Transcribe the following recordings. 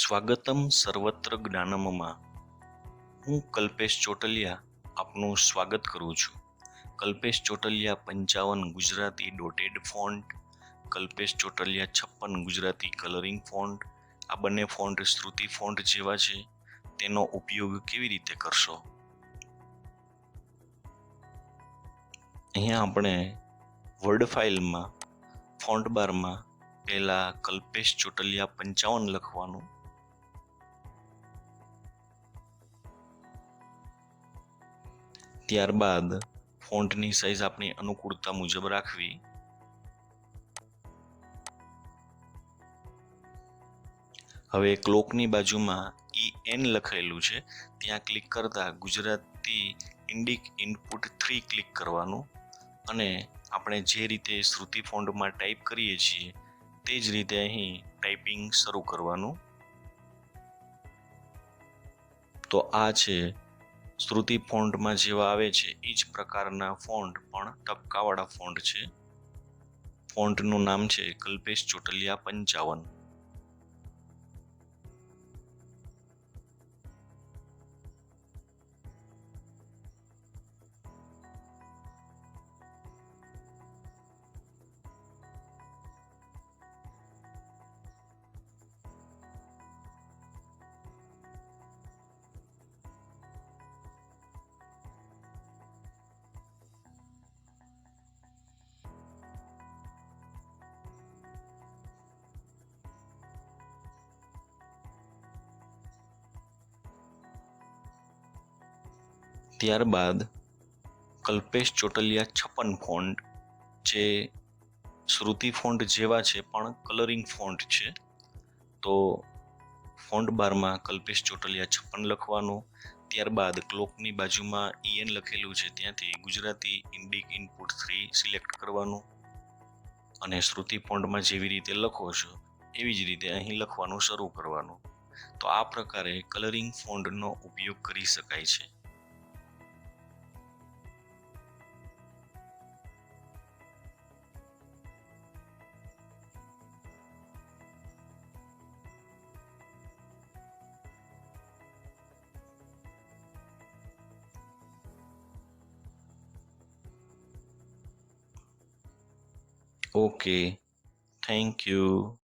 સ્વાગતમ સર્વત્ર જ્ઞાનમમાં હું કલ્પેશ ચોટલિયા આપનું સ્વાગત કરું છું. kalpeshchotalia55 Gujarati dotted font, kalpeshchotalia56 Gujarati colouring font, આ બંને ફોન્ટ શ્રુતિ ફોન્ટ જેવા છે. તેનો ઉપયોગ કેવી રીતે કરશો? અહીંયા આપણે વર્ડ ફાઇલમાં ફોન્ટ બારમાં પહેલા kalpeshchotalia55 લખવાનું, ત્યારબાદ ફોન્ટની સાઇઝ આપણી અનુકૂળતા મુજબ રાખવી. હવે ક્લોકની બાજુમાં EN લખેલું છે ત્યાં ક્લિક કરતા ગુજરાતી ઇન્ડિક ઇનપુટ 3 ક્લિક કરવાનું અને આપણે જે રીતે શ્રુતિ ફોન્ટમાં ટાઈપ કરીએ છીએ તે જ રીતે અહીં ટાઈપિંગ શરૂ કરવાનું. તો આ છે શ્રુતિ ફોન્ટમાં જેવા આવે છે એ જ પ્રકારના ફોન્ટ પણ ટપકાવાળા ફોન્ટ છે. ફોન્ટનું નામ છે kalpeshchotalia55. ત્યારબાદ kalpeshchotalia56 ફોન્ટ, જે શ્રુતિ ફોન્ટ જેવા છે પણ કલરિંગ ફોન્ટ છે. તો ફોન્ટ બારમાં kalpeshchotalia56 લખવાનું, ત્યારબાદ ક્લોકની બાજુમાં EN લખેલું છે ત્યાંથી ગુજરાતી ઇન્ડિક ઇનપુટ 3 સિલેક્ટ કરવાનું અને શ્રુતિ ફોન્ટમાં જેવી રીતે લખો છો એવી જ રીતે અહીં લખવાનું શરૂ કરવાનું. તો આ પ્રકારે કલરિંગ ફોન્ટનો ઉપયોગ કરી શકાય છે. Okay, thank you.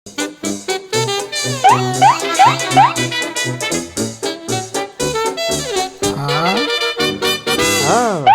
Ah.